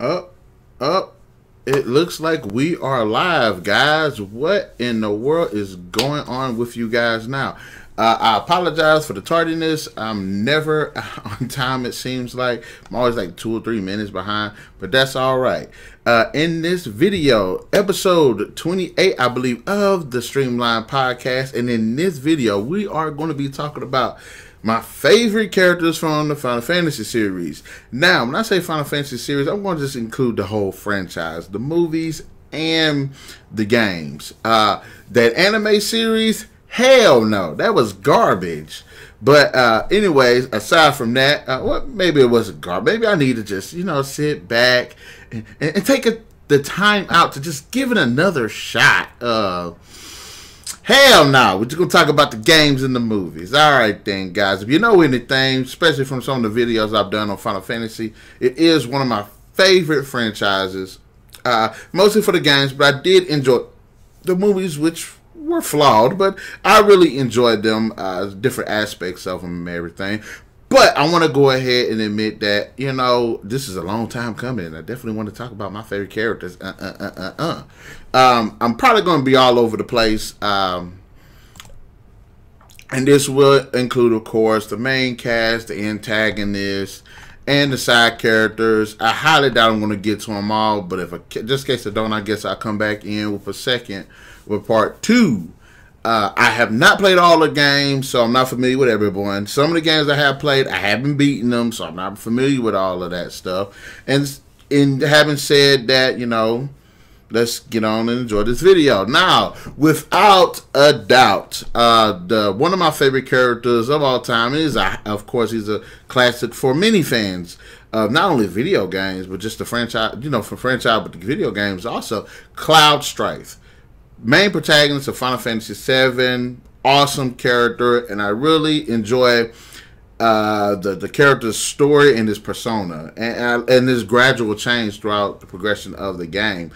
Up, up. It looks like we are live, guys. What in the world is going on with you guys now? I apologize for the tardiness. I'm never on time, it seems like. I'm always like 2 or 3 minutes behind, but that's all right. In this video, episode 28, I believe, of the Streamline Podcast, and in this video, we are going to be talking about my favorite characters from the Final Fantasy series. Now, when I say Final Fantasy series, I'm going to just include the whole franchise, the movies and the games. That anime series, hell no, that was garbage. But anyways, aside from that, well, maybe it wasn't garbage. Maybe I need to just, sit back and take the time out to just give it another shot. Hell no, we're just going to talk about the games and the movies. Alright then, guys. If you know anything, especially from some of the videos I've done on Final Fantasy, it is one of my favorite franchises. Mostly for the games, but I did enjoy the movies, which were flawed, but I really enjoyed them, different aspects of them and everything. But I want to go ahead and admit that, this is a long time coming, and I definitely want to talk about my favorite characters. I'm probably going to be all over the place, and this will include, of course, the main cast, the antagonists, and the side characters. I highly doubt I'm going to get to them all, but just in case I don't, I guess I'll come back in with part 2. I have not played all the games, so I'm not familiar with everyone. Some of the games I have played, I haven't beaten them, so I'm not familiar with all of that stuff. And in having said that, let's get on and enjoy this video. Now, without a doubt, one of my favorite characters of all time is, of course, he's a classic for many fans of not only video games, but just the franchise, for franchise, but the video games also, Cloud Strife. Main protagonist of Final Fantasy VII, awesome character, and I really enjoy the character's story and his persona, and this gradual change throughout the progression of the game.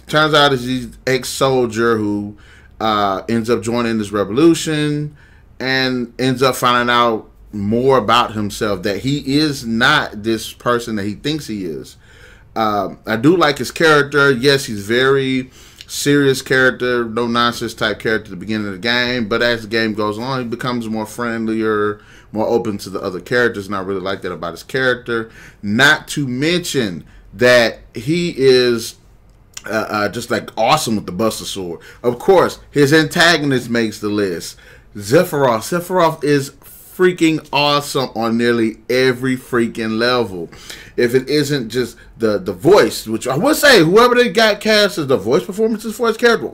Turns out he's an ex-soldier who ends up joining this revolution and ends up finding out more about himself, that he is not this person that he thinks he is. I do like his character. Yes, he's very serious character, no nonsense type character at the beginning of the game, but as the game goes on, he becomes more friendlier, more open to the other characters, and I really like that about his character. Not to mention that he is just like awesome with the Buster Sword. Of course, his antagonist makes the list. Sephiroth. Sephiroth is freaking awesome on nearly every freaking level. If it isn't just the voice, which I would say whoever they got cast as the voice performances for his character,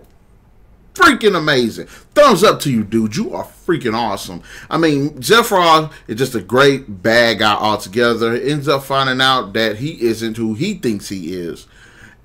freaking amazing. Thumbs up to you, dude. You are freaking awesome. I mean, Sephiroth is just a great bad guy altogether. He ends up finding out that he isn't who he thinks he is,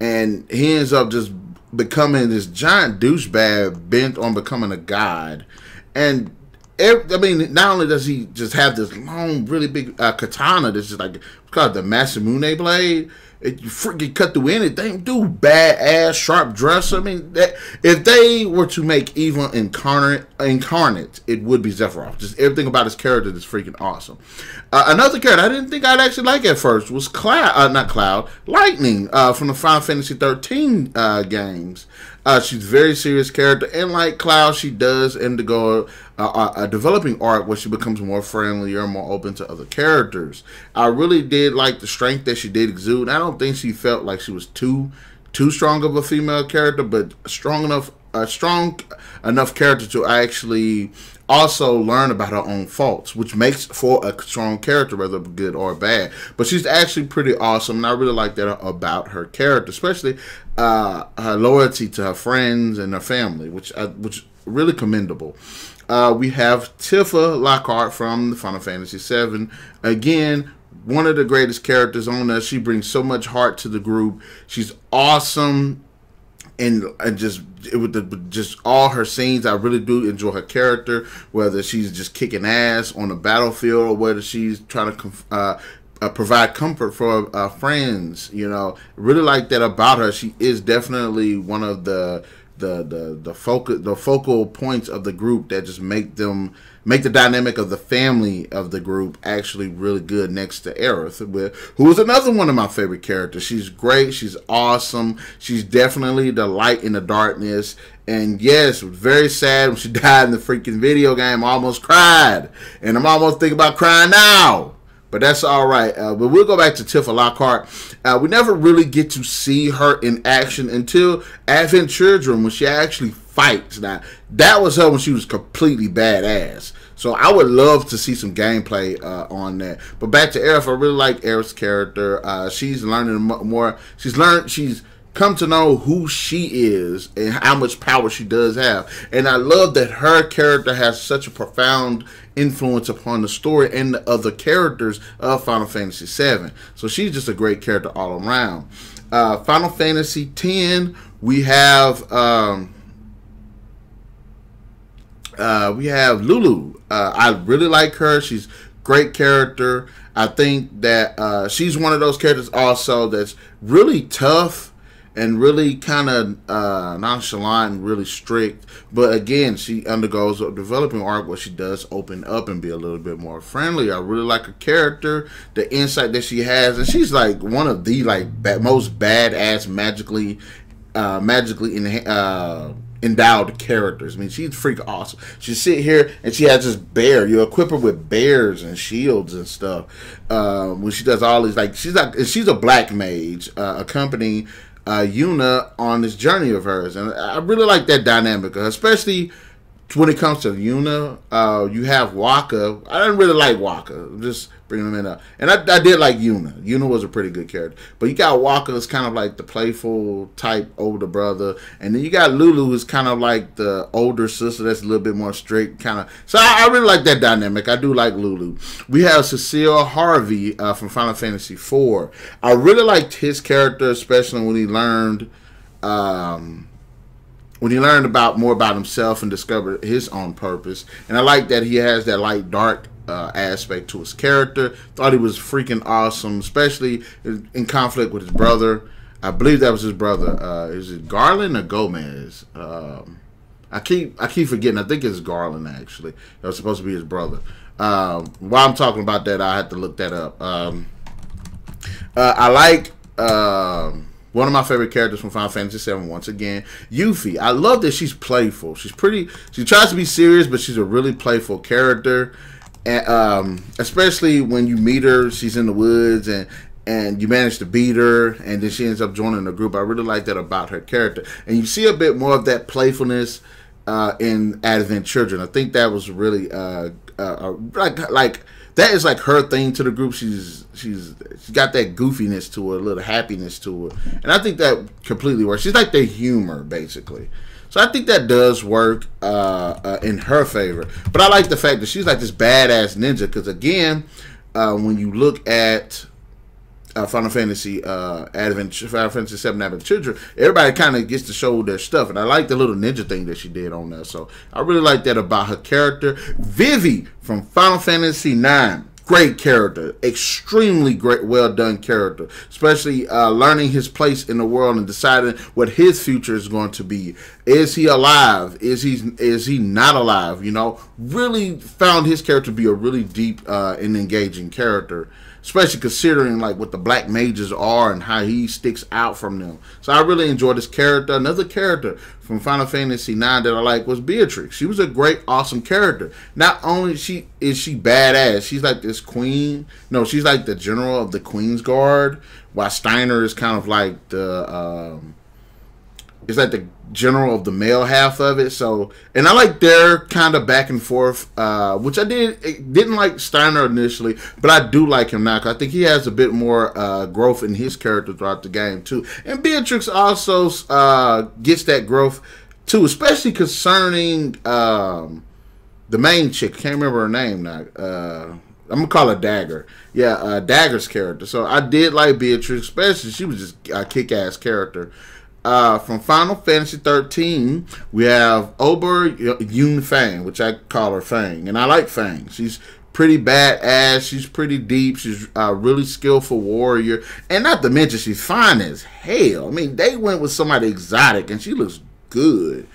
and he ends up just becoming this giant douchebag bent on becoming a god. And not only does he just have this long, really big katana that's just like, it's called the Masamune blade. You freaking cut through anything. Dude, badass, sharp dresser. I mean, if they were to make evil incarnate, it would be Sephiroth. Just everything about his character is freaking awesome. Another character I didn't think I'd actually like at first was Lightning from the Final Fantasy 13 games. She's a very serious character, and like Cloud, she does undergo a developing arc where she becomes more friendlier, more open to other characters. I really did like the strength that she did exude. I don't think she felt like she was too strong of a female character, but a strong enough character to actually also learn about her own faults, which makes for a strong character, whether good or bad. But she's actually pretty awesome, and I really like that about her character, especially her loyalty to her friends and her family, which really commendable. We have Tifa Lockhart from the Final Fantasy VII. Again, one of the greatest characters on there. She brings so much heart to the group. She's awesome. And just all her scenes, I really do enjoy her character, whether she's just kicking ass on the battlefield or whether she's trying to provide comfort for friends. Really like that about her. She is definitely one of the the focal points of the group that just make the dynamic of the family of the group actually really good next to Aerith, who is another one of my favorite characters. She's great. She's awesome. She's definitely the light in the darkness. And yes, it was very sad when she died in the freaking video game. I almost cried. And I'm almost thinking about crying now. But that's all right. But we'll go back to Tifa Lockhart. We never really get to see her in action until Advent Children, when she actually fights. Now, that was her when she was completely badass. So I would love to see some gameplay on that. But back to Aerith, I really like Aerith's character. She's learning more. She's come to know who she is and how much power she does have. And I love that her character has such a profound influence upon the story and the other characters of Final Fantasy VII. So she's just a great character all around. Final Fantasy X, we have Lulu. I really like her. She's a great character. I think that she's one of those characters also that's really tough and really kind of nonchalant and really strict. But again, she undergoes a developing arc where she does open up and be a little bit more friendly. I really like her character, the insight that she has, and she's like one of the most badass magically endowed characters. I mean, she's freaking awesome. She sit here and she has this bear. You equip her with bears and shields and stuff. When she does all these, she's a black mage accompanying Yuna on this journey of hers, and I really like that dynamic, especially when it comes to Yuna. You have Waka. I didn't really like Waka. I'm just bringing them in up, and I did like Yuna. Yuna was a pretty good character, but you got Waka as kind of like the playful type older brother, and then you got Lulu who's kind of like the older sister that's a little bit more strict, kind of. So I really like that dynamic. I do like Lulu. We have Cecile Harvey from Final Fantasy IV. I really liked his character, especially when he learned. When he learned more about himself and discovered his own purpose. And I like that he has that light dark aspect to his character. Thought he was freaking awesome, especially in conflict with his brother. I believe that was his brother. Is it Garland or Gomez? I keep forgetting. I think it's Garland, actually. That was supposed to be his brother. While I'm talking about that, I had to look that up. I like one of my favorite characters from Final Fantasy VII, once again, Yuffie. I love that she's playful. She tries to be serious, but she's a really playful character. And especially when you meet her, she's in the woods and you manage to beat her, and then she ends up joining the group. I really like that about her character. And you see a bit more of that playfulness in Advent Children. I think that was really like that is like her thing to the group. She's got that goofiness to her, a little happiness to her, and I think that completely works. She's like the humor, basically. So I think that does work in her favor. But I like the fact that she's like this badass ninja, because again, when you look at Final Fantasy VII Advent Children, everybody kind of gets to show their stuff, and I like the little ninja thing that she did on there. So I really like that about her character. Vivi from Final Fantasy IX, great character, extremely great, well done character, especially learning his place in the world and deciding what his future is going to be. Is he alive? Is he not alive? You know, really found his character to be a really deep and engaging character, especially considering like what the black mages are and how he sticks out from them. So I really enjoyed this character. Another character from Final Fantasy IX that I like was Beatrix. She was a great, awesome character. Not only is she badass, she's like this queen. No, she's like the general of the Queen's Guard, while Steiner is kind of like the it's like the general of the male half of it. So, and I like their kind of back and forth, which I didn't like Steiner initially, but I do like him now, because I think he has a bit more growth in his character throughout the game too. And Beatrix also gets that growth too, especially concerning the main chick. I can't remember her name now. I'm gonna call her Dagger. Yeah, Dagger's character. So I did like Beatrix, especially she was just a kick-ass character. From Final Fantasy 13, we have Ober Yun Fang, which I call her Fang, and I like Fang. She's pretty badass. She's pretty deep. She's a really skillful warrior, and not to mention she's fine as hell. I mean, they went with somebody exotic, and she looks good.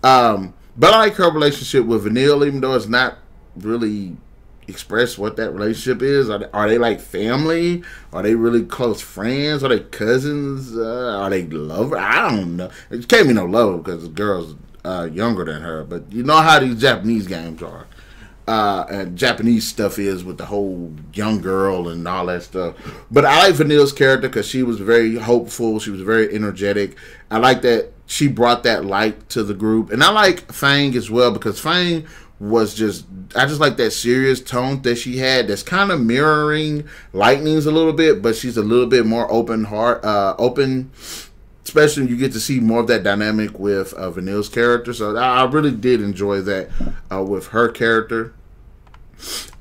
But I like her relationship with Vanille, even though it's not really express what that relationship is. Are they like family? Are they really close friends? Are they cousins? Are they lovers? I don't know. It can't be no lover because the girl's younger than her. But you know how these Japanese games are. And Japanese stuff is with the whole young girl and all that stuff. But I like Vanille's character because she was very hopeful. She was very energetic. I like that she brought that light to the group. And I like Fang as well because Fang was just, I just like that serious tone that she had that's kind of mirroring Lightning's a little bit, but she's a little bit more open, especially when you get to see more of that dynamic with Vanille's character. So I really did enjoy that with her character.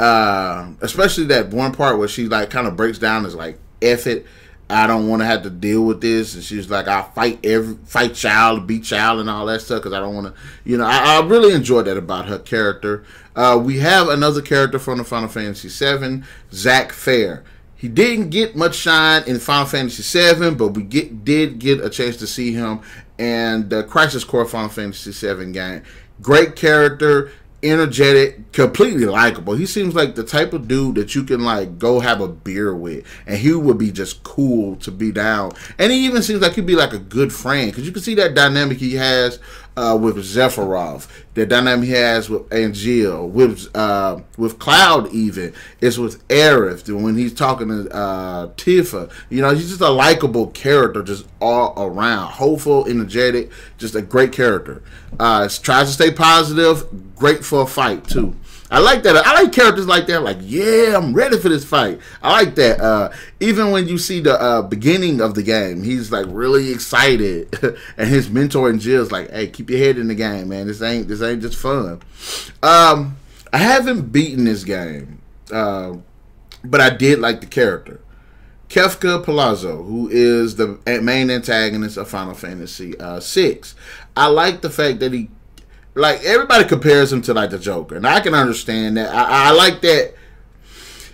Especially that one part where she like kind of breaks down as like, F it, I don't want to have to deal with this. And she's like, I fight child, beat child and all that stuff because I don't want to, you know, I really enjoyed that about her character. We have another character from the Final Fantasy VII, Zack Fair. He didn't get much shine in Final Fantasy VII, but we did get a chance to see him in the Crisis Core Final Fantasy VII game. Great character, energetic, completely likable. He seems like the type of dude that you can like go have a beer with, and he would be just cool to be down. And he even seems like he'd be like a good friend because you can see that dynamic he has with Sephiroth, the dynamic he has with Angel, with Cloud even, is with Aerith when he's talking to Tifa. You know, he's just a likable character, just all around, hopeful, energetic, just a great character. Tries to stay positive, great for a fight too. I like that. I like characters like that. Like, yeah, I'm ready for this fight. I like that. Even when you see the beginning of the game, he's like really excited, and his mentor and Jill's like, "Hey, keep your head in the game, man. This ain't just fun." I haven't beaten this game, but I did like the character, Kefka Palazzo, who is the main antagonist of Final Fantasy VI. I like the fact that he. Like, everybody compares him to, like, the Joker. And I can understand that. I like that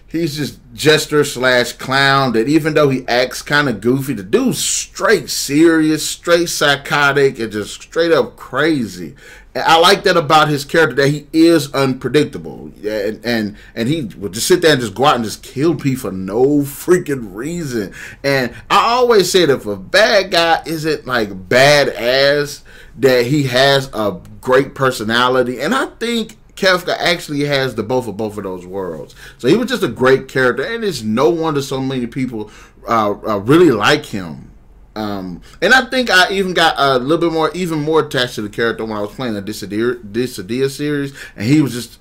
he's just jester / clown. That even though he acts kind of goofy, the dude's straight serious, straight psychotic, and just straight up crazy. And I like that about his character, that he is unpredictable. And he would just sit there and just go out and just kill people for no freaking reason. And I always say that if a bad guy isn't, like, badass, that he has a great personality, and I think Kefka actually has the both of those worlds. So he was just a great character, and it's no wonder so many people really like him. And I think I even got a little bit even more attached to the character when I was playing the Dissidia series, and he was just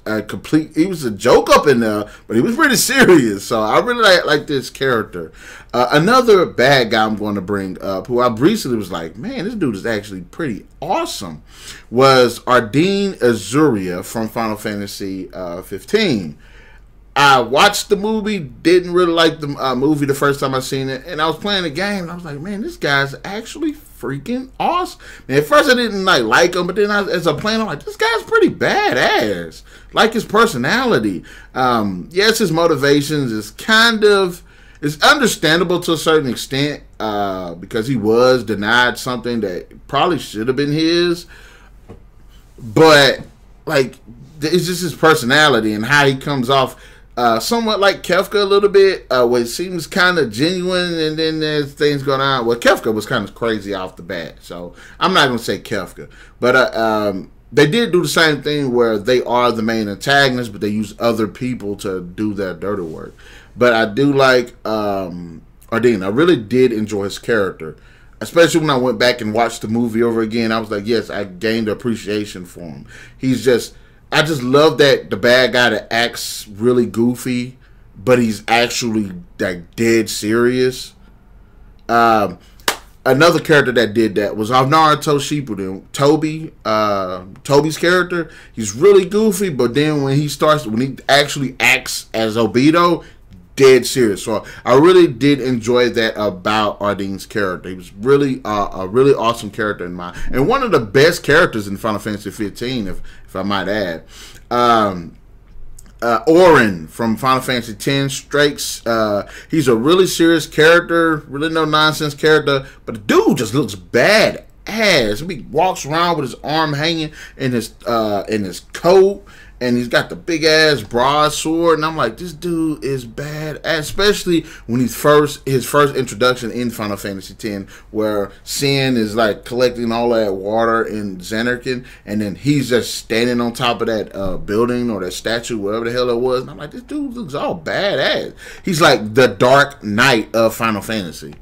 he was a joke up in there, but he was pretty serious. So I really like this character. Another bad guy I'm going to bring up, who I recently was like, man, this dude is actually pretty awesome, was Ardeen Azuria from Final Fantasy 15. I watched the movie, didn't really like the movie the first time I seen it, and I was playing the game, and I was like, man, this guy's actually freaking awesome. And at first I didn't like him, but then as I'm playing, I'm like, this guy's pretty badass. Like his personality. Yes, his motivations is it's understandable to a certain extent, because he was denied something that probably should have been his, but like, it's just his personality and how he comes off. Somewhat like Kefka a little bit, where it seems kind of genuine, and then there's things going on. Well, Kefka was kind of crazy off the bat, so I'm not going to say Kefka. But they did do the same thing where they are the main antagonist, but they use other people to do their dirty work. But I do like Ardeen. I really did enjoy his character, especially when I went back and watched the movie over again. I was like, yes, I gained appreciation for him. I just love that the bad guy that acts really goofy, but he's actually like dead serious. Another character that did that was Naruto Shippuden. Toby's character, he's really goofy, but then when he actually acts as Obito, dead serious. So I really did enjoy that about Ardeen's character. He was really a really awesome character in mind, and one of the best characters in Final Fantasy 15, if I might add. Auron from Final Fantasy X Strikes. He's a really serious character, really no nonsense character, but the dude just looks badass. ass. He walks around with his arm hanging in his coat, and he's got the big ass broadsword, and I'm like, this dude is bad, especially when his first introduction in Final Fantasy X, where Sin is like collecting all that water in Xanarkin, and then he's just standing on top of that building or that statue, whatever the hell it was, and I'm like, this dude looks all badass. He's like the Dark Knight of Final Fantasy.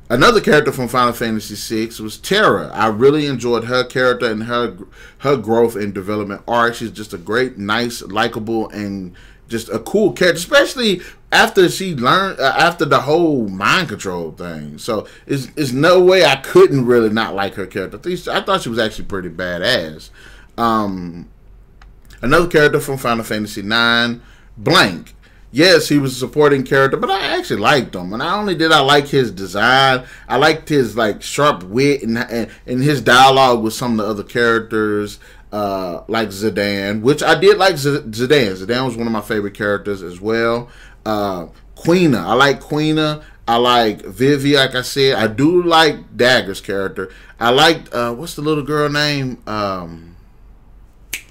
Another character from Final Fantasy VI was Terra. I really enjoyed her character and her growth and development arc. She's just a great, nice, likable, and just a cool character, especially after she learned, after the whole mind control thing. So it's no way I couldn't really not like her character. I thought she was actually pretty badass. Another character from Final Fantasy IX, Blank. Yes, he was a supporting character, but I actually liked him. And not only did I like his design, I liked his like sharp wit and his dialogue with some of the other characters, like Zidane, which I did like Zidane. Zidane was one of my favorite characters as well. Quina, I like Quina. I like Vivi, like I said. I do like Dagger's character. I liked, what's the little girl name?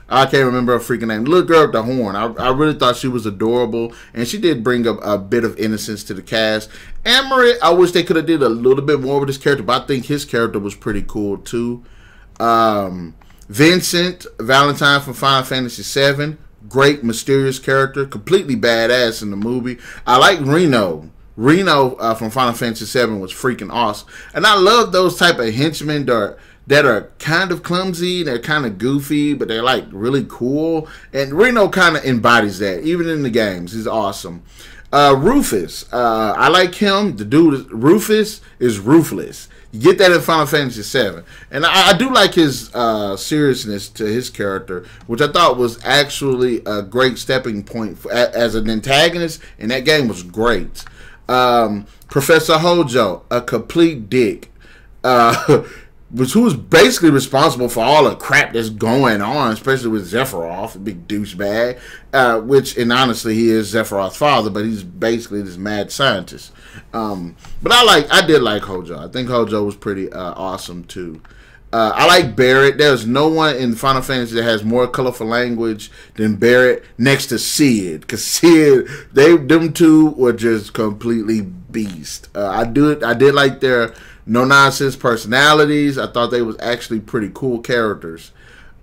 I can't remember her freaking name. The little girl with the horn. I really thought she was adorable, and she did bring up a bit of innocence to the cast. Amory, I wish they could have did a little bit more with his character, but I think his character was pretty cool too. Vincent Valentine from Final Fantasy VII, great mysterious character, completely badass in the movie. I like Reno. Reno from Final Fantasy VII was freaking awesome, and I love those type of henchmen that are kind of clumsy, they're kind of goofy, but they're like really cool. And Reno kind of embodies that, even in the games. He's awesome. Rufus, I like him. The dude, Rufus is ruthless. You get that in Final Fantasy VII. And I do like his seriousness to his character, which I thought was actually a great stepping point as an antagonist, and that game was great. Professor Hojo, a complete dick. Who was basically responsible for all the crap that's going on, especially with Sephiroth, a big douchebag, and honestly, he is Sephiroth's father, but he's basically this mad scientist. But I did like Hojo. I think Hojo was pretty awesome, too. I like Barrett. There's no one in Final Fantasy that has more colorful language than Barrett next to Sid. Because Sid, them two were just completely beast. I did like their no-nonsense personalities. I thought they was actually pretty cool characters.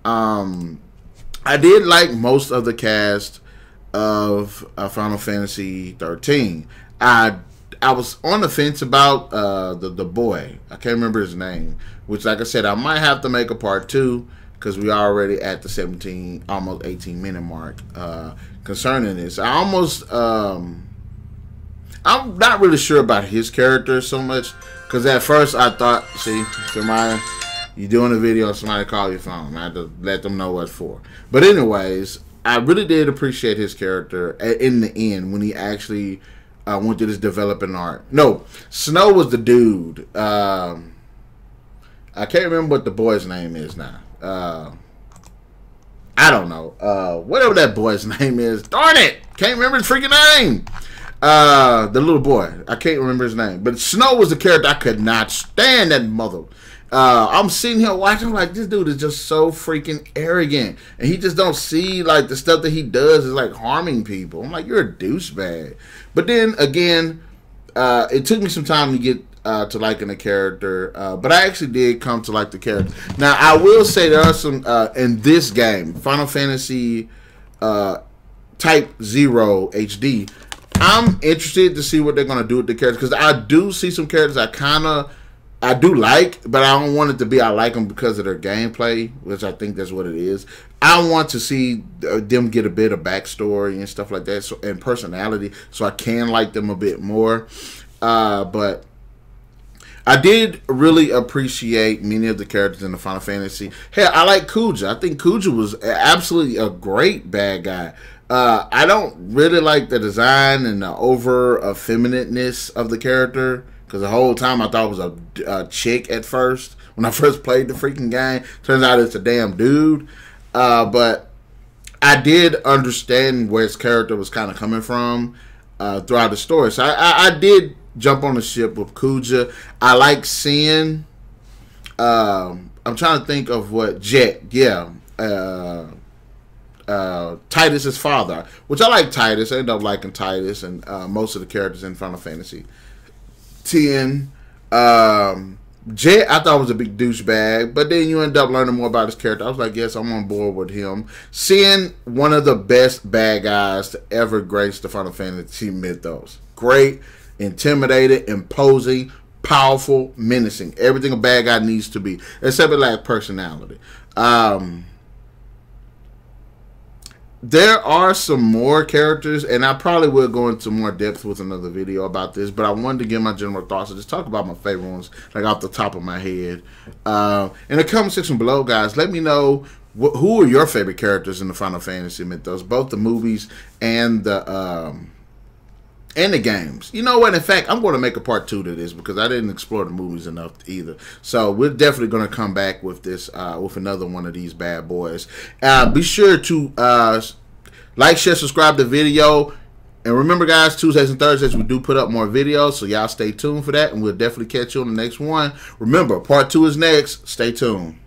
I did like most of the cast of Final Fantasy 13. I was on the fence about the boy. I can't remember his name. Which, like I said, I might have to make a part 2 because we are already at the 17, almost 18-minute mark concerning this. I'm not really sure about his character so much because at first I thought, see, somebody, you doing a video, somebody call your phone. I had to let them know what for. But anyways, I really did appreciate his character in the end when he actually went through this developing arc. No, Snow was the dude. I can't remember what the boy's name is now. I don't know. Whatever that boy's name is. Darn it! Can't remember his freaking name. The little boy. I can't remember his name. But Snow was the character I could not stand that mother. I'm sitting here watching like this dude is just so freaking arrogant. And he just don't see like the stuff that he does is like harming people. I'm like, you're a douchebag. But then again, it took me some time to get to liking the character, but I actually did come to like the character. Now I will say there are some in this game, Final Fantasy Type 0 HD. I'm interested to see what they're gonna do with the characters because I do see some characters I do like, but I don't want it to be I like them because of their gameplay, which I think that's what it is. I want to see them get a bit of backstory and stuff like that, and personality, so I can like them a bit more. But I did really appreciate many of the characters in the Final Fantasy. Hell, I like Kuja. I think Kuja was absolutely a great bad guy. I don't really like the design and the over effeminateness of the character because the whole time I thought it was a chick at first when I first played the freaking game. Turns out it's a damn dude. But I did understand where his character was kind of coming from throughout the story. So I did jump on the ship with Kuja. I like seeing. I'm trying to think of what Jet. Yeah. Titus's father, which I like Titus. I ended up liking Titus and most of the characters in Final Fantasy X. Jet, I thought was a big douchebag, but then you end up learning more about his character. I was like, yes, I'm on board with him. Seeing one of the best bad guys to ever grace the Final Fantasy mythos. Great, intimidated, imposing, powerful, menacing. Everything a bad guy needs to be, except it lacks personality. There are some more characters, and I probably will go into more depth with another video about this, but I wanted to give my general thoughts and just talk about my favorite ones, like off the top of my head. In the comment section below, guys, let me know who are your favorite characters in the Final Fantasy mythos, both the movies and the games. You know what? In fact, I'm going to make a part 2 to this because I didn't explore the movies enough either. So we're definitely going to come back with this, with another one of these bad boys. Be sure to like, share, subscribe to the video. And remember, guys, Tuesdays and Thursdays, we do put up more videos. So y'all stay tuned for that. And we'll definitely catch you on the next one. Remember, part 2 is next. Stay tuned.